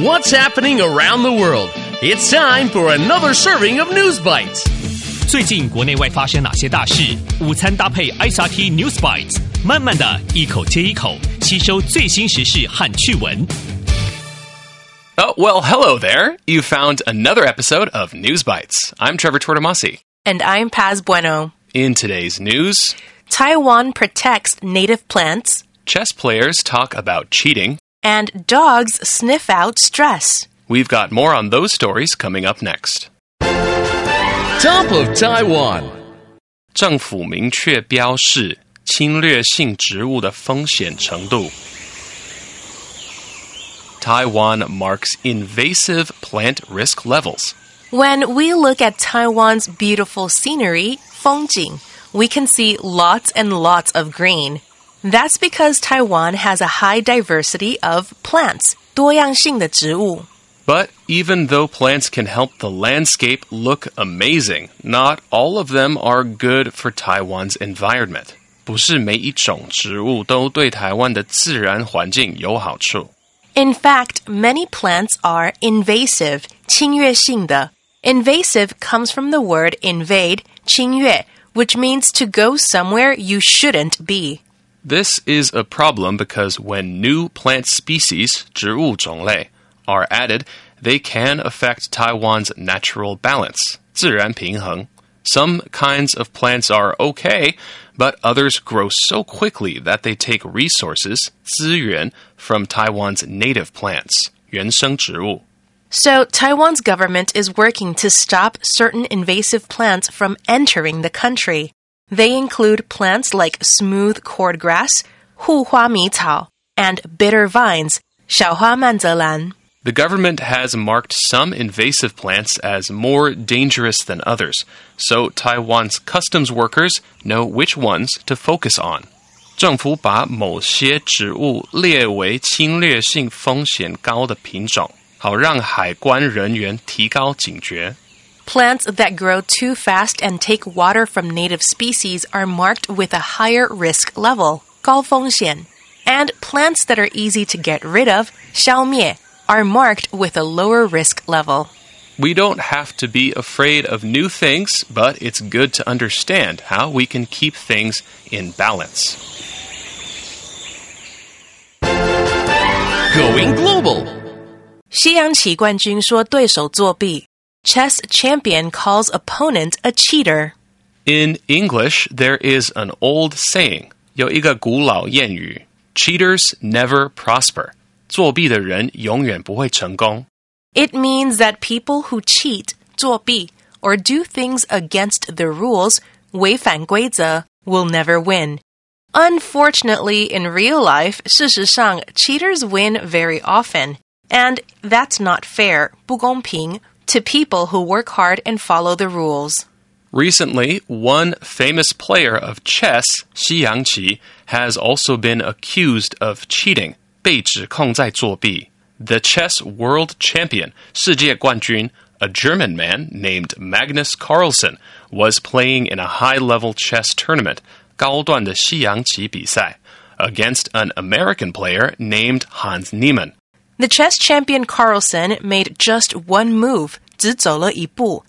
What's happening around the world? It's time for another serving of News Bites. 最近国内外发生哪些大事？午餐搭配 ICT News Bites， 慢慢的一口接一口吸收最新时事和趣闻。Oh, well, hello there. You found another episode of News Bites. I'm Trevor Tortomasi. And I'm Paz Bueno. In today's news, Taiwan protects native plants. Chess players talk about cheating. And dogs sniff out stress. We've got more on those stories coming up next. Top of Taiwan. 政府明确标示侵略性植物的风险程度。Taiwan marks invasive plant risk levels. When we look at Taiwan's beautiful scenery, 风景, we can see lots and lots of green. That's because Taiwan has a high diversity of plants, 多样性的植物。 But even though plants can help the landscape look amazing, not all of them are good for Taiwan's environment. 不是每一种植物都对台湾的自然环境有好处。 In fact, many plants are invasive, 侵略性的。 Invasive comes from the word invade, 侵略, which means to go somewhere you shouldn't be. This is a problem because when new plant species, 植物种类, are added, they can affect Taiwan's natural balance, 自然平衡. Some kinds of plants are okay, but others grow so quickly that they take resources, 资源, from Taiwan's native plants, 原生植物. So, Taiwan's government is working to stop certain invasive plants from entering the country. They include plants like smooth cordgrass, 护花迷草, and bitter vines, 小花曼泽兰. The government has marked some invasive plants as more dangerous than others, so Taiwan's customs workers know which ones to focus on. 政府把某些植物列为侵略性风险高的品种，好让海关人员提高警觉。 Plants that grow too fast and take water from native species are marked with a higher risk level, 高风险. And plants that are easy to get rid of, 消灭, are marked with a lower risk level. We don't have to be afraid of new things, but it's good to understand how we can keep things in balance. Going global. 西洋棋冠军说对手作弊. Chess champion calls opponent a cheater. In English, there is an old saying, 有一个古老谚语, cheaters never prosper. 作弊的人永远不会成功. It means that people who cheat, 作弊, or do things against the rules, 违反规则, will never win. Unfortunately, in real life, 事实上, cheaters win very often. And that's not fair, 不公平, to people who work hard and follow the rules. Recently, one famous player of chess, 西洋棋, has also been accused of cheating, 被指控在作弊. The chess world champion, 世界冠军, a German man named Magnus Carlsen, was playing in a high-level chess tournament, 高段的西洋棋比赛, against an American player named Hans Niemann. The chess champion Carlsen made just one move, 只走了一步,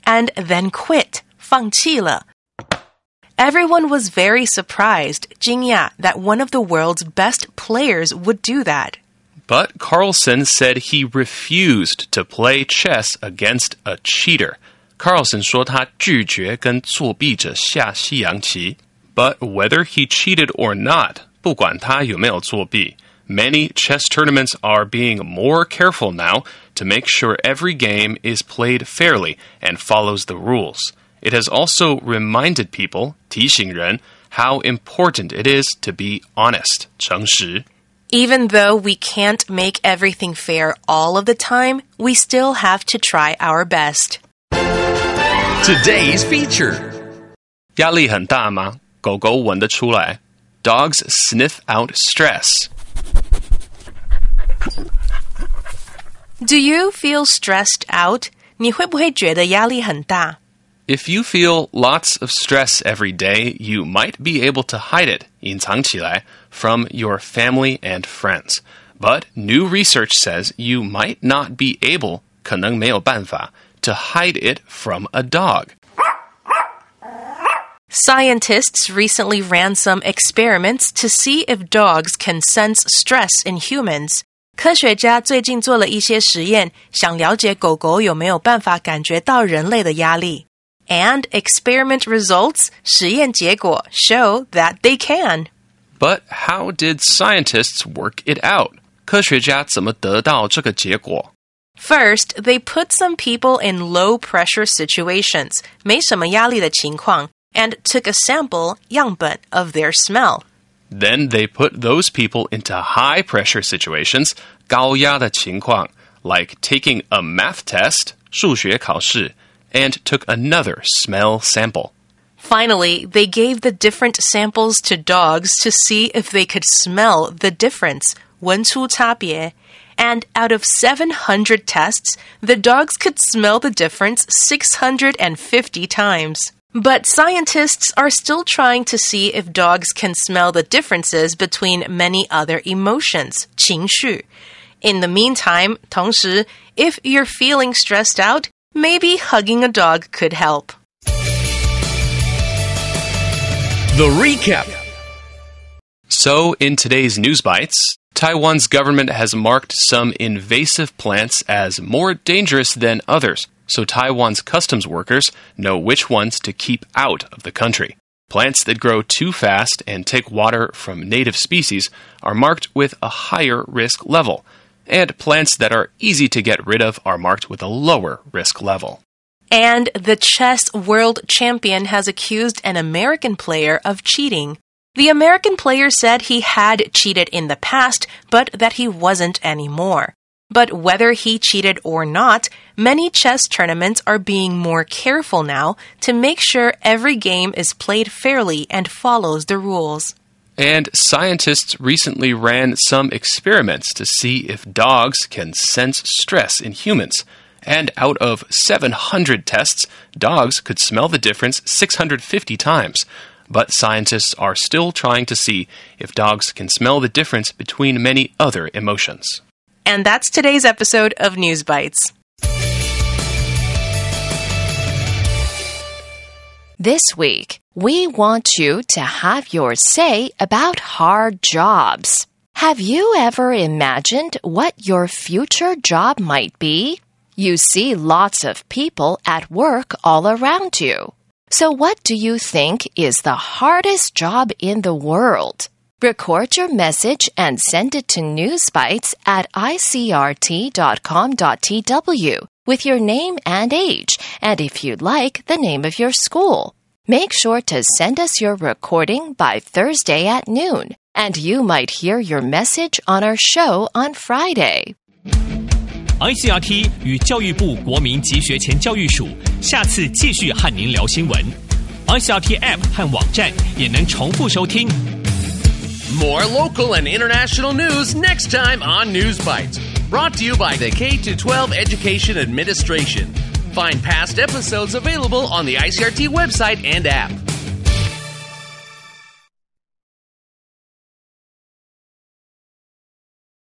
and then quit, 放弃了. Everyone was very surprised, 惊讶, that one of the world's best players would do that. But Carlsen said he refused to play chess against a cheater. Carlsen 说他拒绝跟作弊者下西洋棋. But whether he cheated or not, 不管他有没有作弊, many chess tournaments are being more careful now to make sure every game is played fairly and follows the rules. It has also reminded people, 提醒人, how important it is to be honest, 诚实. Even though we can't make everything fair all of the time, we still have to try our best. Today's feature. 压力很大吗？狗狗闻得出来. Dogs sniff out stress. Do you feel stressed out? 你会不会觉得压力很大? If you feel lots of stress every day, you might be able to hide it, 隐藏起来, from your family and friends. But new research says you might not be able, 可能没有办法, to hide it from a dog. Scientists recently ran some experiments to see if dogs can sense stress in humans. 科学家最近做了一些实验，想了解狗狗有没有办法感觉到人类的压力。And experiment results, 实验结果 show that they can. But how did scientists work it out? 科学家怎么得到这个结果？ First, they put some people in low-pressure situations, 没什么压力的情况 and took a sample, 样本 of their smell. Then they put those people into high-pressure situations, 高压的情况, like taking a math test, 数学考试, and took another smell sample. Finally, they gave the different samples to dogs to see if they could smell the difference, 闻出差别. And out of 700 tests, the dogs could smell the difference 650 times. But scientists are still trying to see if dogs can smell the differences between many other emotions, 情绪. In the meantime, 同时, if you're feeling stressed out, maybe hugging a dog could help. The recap. So, in today's News Bites, Taiwan's government has marked some invasive plants as more dangerous than others, so Taiwan's customs workers know which ones to keep out of the country. Plants that grow too fast and take water from native species are marked with a higher risk level, and plants that are easy to get rid of are marked with a lower risk level. And the chess world champion has accused an American player of cheating. The American player said he had cheated in the past, but that he wasn't anymore. But whether he cheated or not, many chess tournaments are being more careful now to make sure every game is played fairly and follows the rules. And scientists recently ran some experiments to see if dogs can sense stress in humans. And out of 700 tests, dogs could smell the difference 650 times. But scientists are still trying to see if dogs can smell the difference between many other emotions. And that's today's episode of News Bites. This week, we want you to have your say about hard jobs. Have you ever imagined what your future job might be? You see lots of people at work all around you. So what do you think is the hardest job in the world? Record your message and send it to newsbites at icrt.com.tw with your name and age, and if you'd like, the name of your school. Make sure to send us your recording by Thursday at noon, and you might hear your message on our show on Friday. ICRT 与教育部国民及学前教育署下次继续和您聊新闻。ICRT App 和网站也能重复收听。More local and international news next time on News Bites. Brought to you by the K-12 Education Administration. Find past episodes available on the ICRT website and app.